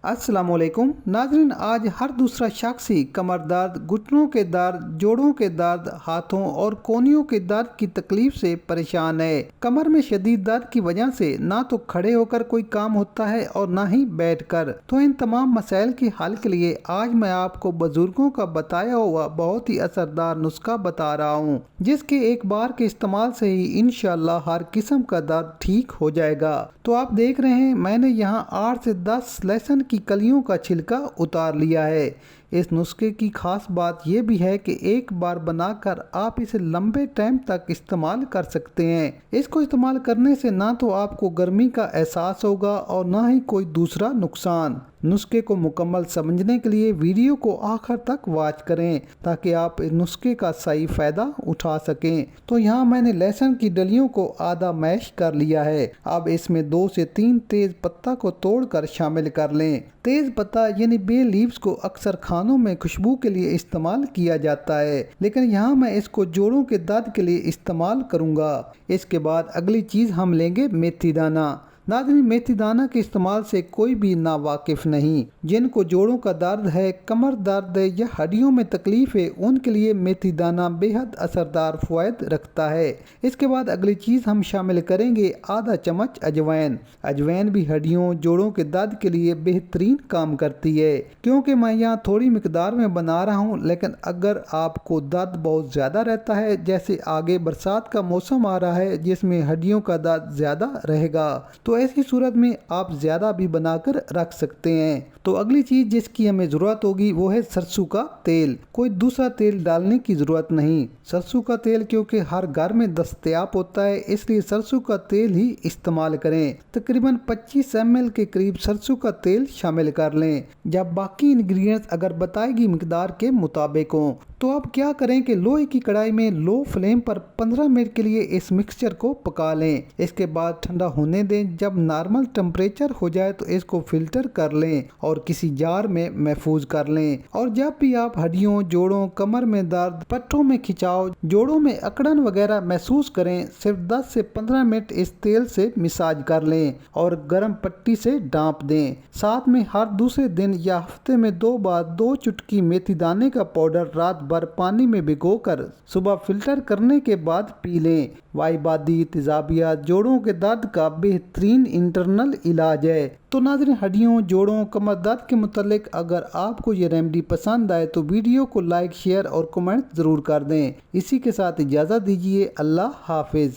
السلام علیکم ناظرین، آج ہر دوسرا شخص ہی کمر درد، گھٹنوں کے درد، جوڑوں کے درد، ہاتھوں اور کونیوں کے درد کی تکلیف سے پریشان ہے۔ کمر میں شدید درد کی وجہ سے نہ تو کھڑے ہو کر کوئی کام ہوتا ہے اور نہ ہی بیٹھ کر۔ تو ان تمام مسائل کے حل کے لیے آج میں آپ کو بزرگوں کا بتایا ہوا بہت ہی اثردار نسخہ بتا رہا ہوں، جس کے ایک بار کے استعمال سے ہی انشاءاللہ ہر قسم کا درد ٹھیک ہو جائے گا۔ تو آپ دیکھ رہے ہیں میں نے یہاں 8 سے 10 لہسن کی کلیوں کا چھلکا اتار لیا ہے۔ اس نسخے کی خاص بات یہ بھی ہے کہ ایک بار بنا کر آپ اسے لمبے ٹائم تک استعمال کر سکتے ہیں۔ اس کو استعمال کرنے سے نہ تو آپ کو گرمی کا احساس ہوگا اور نہ ہی کوئی دوسرا نقصان۔ نسخے کو مکمل سمجھنے کے لیے ویڈیو کو آخر تک واچ کریں تاکہ آپ اس نسخے کا صحیح فائدہ اٹھا سکیں۔ تو یہاں میں نے لہسن کی ڈلیوں کو آدھا میش کر لیا ہے۔ اب اس میں 2 سے 3 تیز پتہ کو توڑ کر شامل کر لیں۔ تیز پتہ یعنی بے لیوز کو اکثر کھانوں میں خوشبو کے لیے استعمال کیا جاتا ہے، لیکن یہاں میں اس کو جوڑوں کے درد کے لیے استعمال کروں گا۔ اس کے بعد اگلی چیز ہم لیں گے میتھی دانہ۔ ناظرین، میتھی دانہ کے استعمال سے کوئی بھی ناواقف نہیں۔ جن کو جوڑوں کا درد ہے، کمر درد ہے یا ہڈیوں میں تکلیف ہے، ان کے لیے میتھی دانہ بے حد اثردار فوائد رکھتا ہے۔ اس کے بعد اگلی چیز ہم شامل کریں گے آدھا چمچ اجوائن۔ اجوائن بھی ہڈیوں جوڑوں کے درد کے لیے بہترین کام کرتی ہے۔ کیونکہ میں یہاں تھوڑی مقدار میں بنا رہا ہوں، لیکن اگر آپ کو درد بہت زیادہ رہتا ہے، جیسے آگے برسات کا موسم آ رہا ہے جس میں ہڈیوں کا درد زیادہ رہے گا، تو ایسی صورت میں آپ زیادہ بھی بنا کر رکھ سکتے ہیں۔ تو اگلی چیز جس کی ہمیں ضرورت ہوگی وہ ہے سرسوں کا تیل۔ کوئی دوسرا تیل ڈالنے کی ضرورت نہیں۔ سرسوں کا تیل کیونکہ ہر گھر میں دستیاب ہوتا ہے، اس لیے سرسوں کا تیل ہی استعمال کریں۔ تقریباً 25 ml کے قریب سرسوں کا تیل شامل کر لیں، جب باقی انگریڈینٹس اگر بتائی گئی مقدار کے مطابق ہوں۔ تو اب کیا کریں کہ لوہے کی کڑھائی میں لو فلیم پر 15 منٹ کے لیے اس مکسچر کو پکا لیں۔ اس کے بعد ٹھنڈا ہونے دیں۔ جب نارمل ٹمپریچر ہو جائے تو اس کو فلٹر کر لیں اور کسی جار میں محفوظ کر لیں۔ اور جب بھی آپ ہڈیوں، جوڑوں، کمر میں درد، پٹھوں میں کھچاؤ، جوڑوں میں اکڑن وغیرہ محسوس کریں، صرف 10 سے 15 منٹ اس تیل سے مساج کر لیں اور گرم پٹی سے ڈانپ دیں۔ ساتھ میں ہر دوسرے دن یا ہفتے میں 2 بار 2 چٹکی میتھی دانے کا پاؤڈر رات بھر پانی میں بھگو کر صبح فلٹر کرنے کے بعد پی لیں۔ وائبادی تیزابیات جوڑوں کے درد کا بہترین انٹرنل علاج ہے۔ تو ناظرین، ہڈیوں، جوڑوں، کمر درد کے متعلق اگر آپ کو یہ ریمیڈی پسند آئے تو ویڈیو کو لائک، شیئر اور کمنٹ ضرور کر دیں۔ اسی کے ساتھ اجازت دیجیے۔ اللہ حافظ۔